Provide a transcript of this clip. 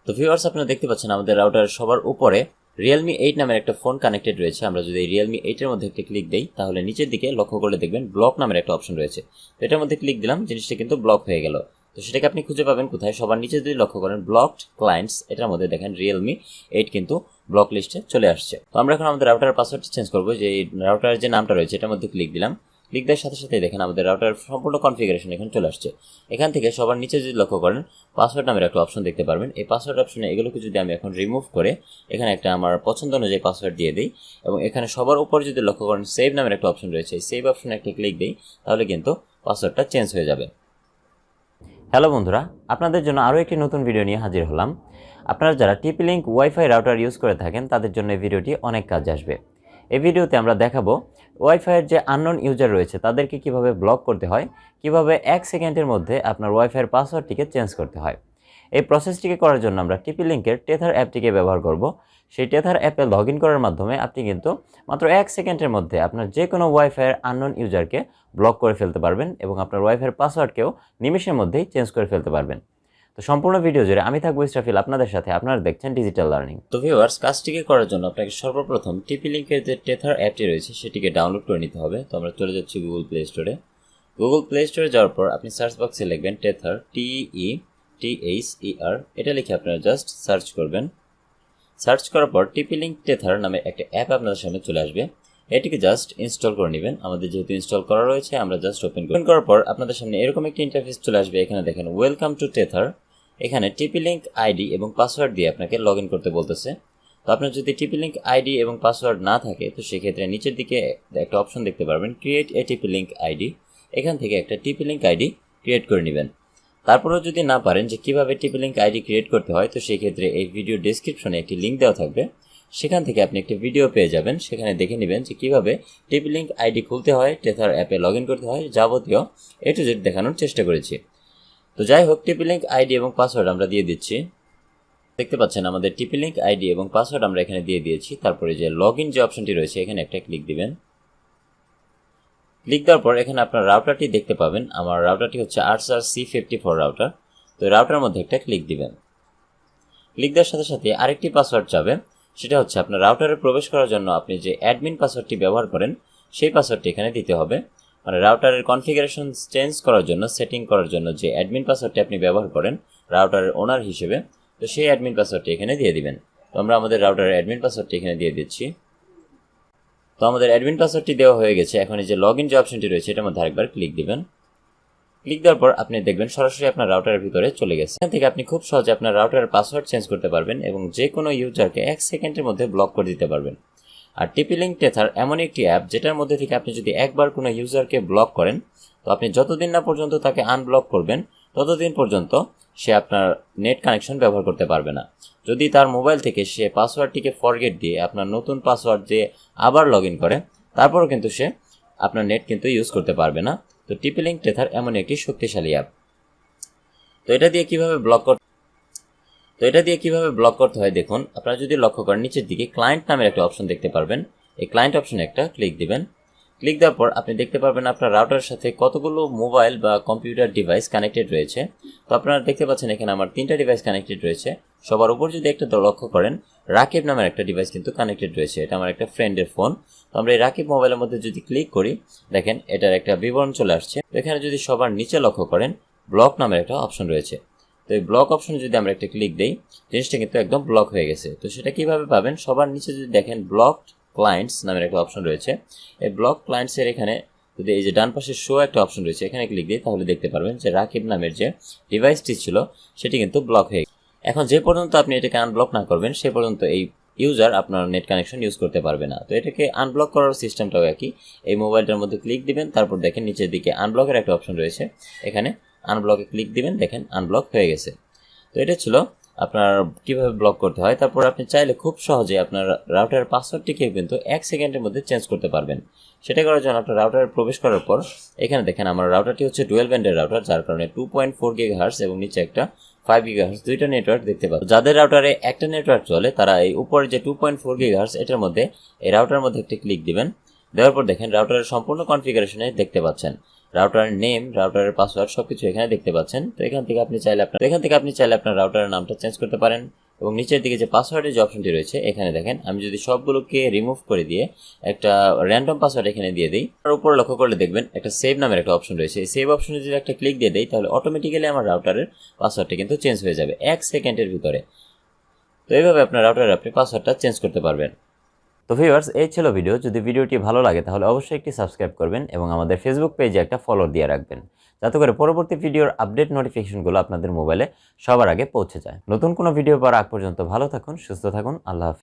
তো ভিউয়ার্স, আপনারা দেখতে পাচ্ছেন আমাদের রাউটার সবার উপরে Realme 8 নামের একটা ফোন কানেক্টেড রয়েছে। আমরা যদি এই Realme 8 এর মধ্যে একটা ক্লিক দেই তাহলে নিচের দিকে লক্ষ্য করলে দেখবেন ব্লক নামের একটা অপশন রয়েছে। তো এটার মধ্যে ক্লিক দিলাম, জিনিসটা কিন্তু ব্লক হয়ে গেল। তো সেটাকে আপনি খুঁজে পাবেন কোথায়? সবার নিচে যদি লক্ষ্য করেন ব্লকড ক্লায়েন্টস, এটার মধ্যে দেখেন Realme 8 কিন্তু ব্লক লিস্টে চলে আসছে। তো আমরা এখন আমাদের রাউটারের পাসওয়ার্ডটা চেঞ্জ করব। যে রাউটারের যে নামটা রয়েছে এটার মধ্যে ক্লিক দিলাম, ক্লিক দেওয়ার সাথে সাথে দেখেন আমাদের রাউটারের সম্পূর্ণ কনফিগারেশন এখানে চলে আসছে। এখান থেকে সবার নিচে যদি লক্ষ্য করেন পাসওয়ার্ড নামের একটা অপশন দেখতে পারবেন। এই পাসওয়ার্ড অপশনে এগুলোকে যদি আমি এখন রিমুভ করে এখানে একটা আমার পছন্দ অনুযায়ী পাসওয়ার্ড দিয়ে দিই এবং এখানে সবার উপর যদি লক্ষ্য করেন সেভ নামের একটা অপশন রয়েছে, এই সেভ অপশনে একটা ক্লিক দিই তাহলে কিন্তু পাসওয়ার্ডটা চেঞ্জ হয়ে যাবে। হ্যালো বন্ধুরা, আপনাদের জন্য আরও একটি নতুন ভিডিও নিয়ে হাজির হলাম। আপনারা যারা TP-Link ওয়াইফাই রাউটার ইউজ করে থাকেন তাদের জন্য এই ভিডিওটি অনেক কাজে আসবে। এই ভিডিওতে আমরা দেখাবো ওয়াইফাইয়ের যে আননোন ইউজার রয়েছে তাদেরকে কিভাবে ব্লক করতে হয়, কিভাবে 1 সেকেন্ডের মধ্যে আপনার ওয়াইফাইয়ের পাসওয়ার্ডটিকে চেঞ্জ করতে হয়। এই প্রসেসটিকে করার জন্য আমরা TP-Link-এর Tether অ্যাপটিকে ব্যবহার করব। সেই Tether অ্যাপে লগ ইন করার মাধ্যমে আপনি কিন্তু মাত্র 1 সেকেন্ডের মধ্যে আপনার যে কোনো ওয়াইফাইয়ের আননোন ইউজারকে ব্লক করে ফেলতে পারবেন এবং আপনার ওয়াইফাইয়ের পাসওয়ার্ডকেও নিমেষের মধ্যেই চেঞ্জ করে ফেলতে পারবেন। তো সম্পূর্ণ ভিডিও জুড়ে আমি থাকবো ইসরাফিল আপনাদের সাথে। আপনারা দেখছেন ডিজিটাল লার্নিং। তো ভিউয়ার্স, কাজটিকে করার জন্য আপনাকে সর্বপ্রথম TP-Link-এর যে Tether অ্যাপটি রয়েছে সেটিকে ডাউনলোড করে নিতে হবে। তো আমরা চলে যাচ্ছি গুগল প্লে স্টোরে। গুগল প্লে স্টোরে যাওয়ার পর আপনি সার্চ বক্সে লিখবেন Tether, TETHER, এটা লিখে আপনারা জাস্ট সার্চ করবেন। সার্চ করার পর TP-Link Tether নামে একটা অ্যাপ আপনাদের সামনে চলে আসবে। এটিকে জাস্ট ইনস্টল করে নেবেন। আমাদের যেহেতু ইনস্টল করা রয়েছে আমরা জাস্ট ওপেন করার পর আপনাদের সামনে এরকম একটি ইন্টারফেস চলে আসবে। এখানে দেখেন ওয়েলকাম টু Tether। এখানে TP-Link আইডি এবং পাসওয়ার্ড দিয়ে আপনাকে লগ ইন করতে বলতেছে। তো আপনার যদি TP-Link আইডি এবং পাসওয়ার্ড না থাকে তো সেক্ষেত্রে নিচের দিকে একটা অপশন দেখতে পারবেন ক্রিয়েট এ TP-Link আইডি। এখান থেকে একটা TP-Link আইডি ক্রিয়েট করে নেবেন। তারপরেও যদি না পারেন যে কিভাবে TP-Link আইডি ক্রিয়েট করতে হয় তো সেই ক্ষেত্রে এই ভিডিও ডেসক্রিপশনে একটি লিঙ্ক দেওয়া থাকবে, সেখান থেকে আপনি একটি ভিডিও পেয়ে যাবেন। সেখানে দেখে নেবেন যে কিভাবে TP-Link আইডি খুলতে হয়, Tether অ্যাপে লগ ইন করতে হয়, যাবতীয় A to Z দেখানোর চেষ্টা করেছি। তো যাই হোক, TP-Link আইডি এবং পাসওয়ার্ড আমরা দিয়ে দিচ্ছি। দেখতে পাচ্ছেন আমাদের TP-Link আইডি এবং পাসওয়ার্ড আমরা এখানে দিয়ে দিয়েছি। তারপরে যে লগ ইন যে অপশনটি রয়েছে এখানে একটা ক্লিক দিবেন। ক্লিক দেওয়ার পর এখানে আপনার রাউটারটি দেখতে পাবেন। আমার রাউটারটি হচ্ছে RC54 রাউটার। তো রাউটারের মধ্যে একটা ক্লিক দিবেন। ক্লিক দেওয়ার সাথে সাথে আরেকটি পাসওয়ার্ড যাবে, সেটা হচ্ছে আপনার রাউটারে প্রবেশ করার জন্য আপনি যে অ্যাডমিন পাসওয়ার্ডটি ব্যবহার করেন সেই পাসওয়ার্ডটি এখানে দিতে হবে। মানে রাউটারের কনফিগারেশন চেঞ্জ করার জন্য, সেটিং করার জন্য যে অ্যাডমিন পাসওয়ার্ডটি আপনি ব্যবহার করেন রাউটারের ওনার হিসেবে, তো সেই অ্যাডমিন পাসওয়ার্ডটি এখানে দিয়ে দিবেন। তো আমরা আমাদের রাউটারের অ্যাডমিন পাসওয়ার্ডটি এখানে দিয়ে দিচ্ছি। তো আমাদের অ্যাডমিন পাসওয়ার্ডটি দেওয়া হয়ে গেছে। এখন এই যে লগ ইন যে অপশনটি রয়েছে এটার মধ্যে আরেকবার ক্লিক দিবেন। ক্লিক দেওয়ার পর আপনি দেখবেন সরাসরি আপনার রাউটারের ভিতরে চলে গেছে। এখান থেকে আপনি খুব সহজে আপনার রাউটারের পাসওয়ার্ড চেঞ্জ করতে পারবেন এবং যে কোনো ইউজারকে 1 সেকেন্ডের মধ্যে ব্লক করে দিতে পারবেন। আর TP-Link Tether এমন একটি অ্যাপ যেটার মধ্যে থেকে আপনি যদি একবার কোনো ইউজারকে ব্লক করেন তো আপনি যতদিন না পর্যন্ত তাকে আনব্লক করবেন ততদিন পর্যন্ত সে আপনার নেট কানেকশন ব্যবহার করতে পারবে না। যদি তার মোবাইল থেকে সে পাসওয়ার্ডটিকে ফরগেট দিয়ে আপনার নতুন পাসওয়ার্ড দিয়ে আবার লগ ইন করে তারপরও কিন্তু সে আপনার নেট কিন্তু ইউজ করতে পারবে না। তো TP-Link Tether এমন একটি শক্তিশালী অ্যাপ। তো এটা দিয়ে কিভাবে ব্লক করতে হয় দেখুন। আপনারা যদি লক্ষ্য করেন নিচের দিকে ক্লায়েন্ট নামের একটা অপশন দেখতে পারবেন। এই ক্লায়েন্ট অপশনে একটা ক্লিক দিবেন। ক্লিক দেওয়ার পর আপনি দেখতে পারবেন আপনার রাউটারের সাথে কতগুলো মোবাইল বা কম্পিউটার ডিভাইস কানেক্টেড রয়েছে। তো আপনারা দেখতে পাচ্ছেন এখানে আমার 3টা ডিভাইস কানেক্টেড রয়েছে। সবার উপর যদি একটা লক্ষ্য করেন রাকিব নামের একটা ডিভাইস কিন্তু কানেক্টেড রয়েছে। এটা আমার একটা ফ্রেন্ডের ফোন। তো আমরা এই রাকিব মোবাইলের মধ্যে যদি ক্লিক করি দেখেন এটার একটা বিবরণ চলে আসছে। এখানে যদি সবার নিচে লক্ষ্য করেন ব্লক নামের একটা অপশন রয়েছে। তো এই ব্লক অপশনে যদি আমরা একটা ক্লিক দেই জিনিসটা কিন্তু একদম ব্লক হয়ে গেছে। তো সেটা কিভাবে পাবেন? সবার নিচে যদি দেখেন ব্লকড ক্লায়েন্টস নামের একটা অপশন রয়েছে। এই ব্লক ক্লায়েন্টসের এখানে যদি এই যে ডান পাশে শো একটা অপশন রয়েছে এখানে ক্লিক দিই তাহলে দেখতে পারবেন যে রাকিব নামের যে ডিভাইসটি ছিল সেটি কিন্তু ব্লক হয়ে গেছে। এখন যে পর্যন্ত আপনি এটাকে আনব্লক না করবেন সে পর্যন্ত এই ইউজার আপনার নেট কানেকশন ইউজ করতে পারবে না। তো এটাকে আনব্লক করার সিস্টেমটাও একই। এই মোবাইলটার মধ্যে ক্লিক দিবেন, তারপর দেখেন নিচের দিকে আনব্লকের একটা অপশন রয়েছে, এখানে আনব্লকে ক্লিক দিবেন, দেখেন আনব্লক হয়ে গেছে। তো এটা ছিল আপনার কিভাবে ব্লক করতে হয়। তারপর আপনি চাইলে খুব সহজে আপনার রাউটারের পাসওয়ার্ডটিকে কিন্তু 1 সেকেন্ডের মধ্যে চেঞ্জ করতে পারবেন। সেটা করার জন্য আপনার রাউটারে প্রবেশ করার পর এখানে দেখেন আমার রাউটারটি হচ্ছে ডুয়েল ব্যান্ডের রাউটার, যার কারণে 2.4 GHz এবং নিচে একটা 5 GHz দুইটা নেটওয়ার্ক দেখতে পাবেন। যাদের রাউটারে একটা নেটওয়ার্ক চলে তারা এই উপরে যে 2.4 GHz এটার মধ্যে এই রাউটারের মধ্যে একটা ক্লিক দিবেন। দেওয়ার পর দেখেন রাউটারের সম্পূর্ণ কনফিগারেশনে দেখতে পাচ্ছেন রাউটার নেম, রাউটারের পাসওয়ার্ড সবকিছু এখানে দেখতে পাচ্ছেন। তো এখান থেকে আপনি চাইলে আপনার রাউটারের নামটা চেঞ্জ করতে পারেন। এবং নিচের দিকে যে পাসওয়ার্ডের যে অপশনটি রয়েছে এখানে দেখেন, আমি যদি সবগুলোকে রিমুভ করে দিয়ে একটা র্যান্ডম পাসওয়ার্ড এখানে দিয়ে দিই, তার উপরে লক্ষ্য করলে দেখবেন একটা সেভ নামের একটা অপশন রয়েছে। এই সেভ অপশনে যদি একটা ক্লিক দিয়ে দেই তাহলে অটোমেটিক্যালি আমার রাউটারের পাসওয়ার্ডটা কিন্তু চেঞ্জ হয়ে যাবে 1 সেকেন্ডের ভিতরে। তো এইভাবে আপনার রাউটারে আপনি পাসওয়ার্ডটা চেঞ্জ করতে পারবেন। তো ভিউয়ার্স, এই ছিল ভিডিও। যদি ভিডিওটি ভালো লাগে তাহলে অবশ্যই একটি সাবস্ক্রাইব করবেন এবং আমাদের ফেসবুক পেজে একটা ফলো দিয়ে রাখবেন, যাতে করে পরবর্তী ভিডিওর আপডেট নোটিফিকেশনগুলো আপনাদের মোবাইলে সবার আগে পৌঁছে যায়। নতুন কোনো ভিডিও পাওয়ার আগ পর্যন্ত ভালো থাকুন, সুস্থ থাকুন। আল্লাহ হাফেজ।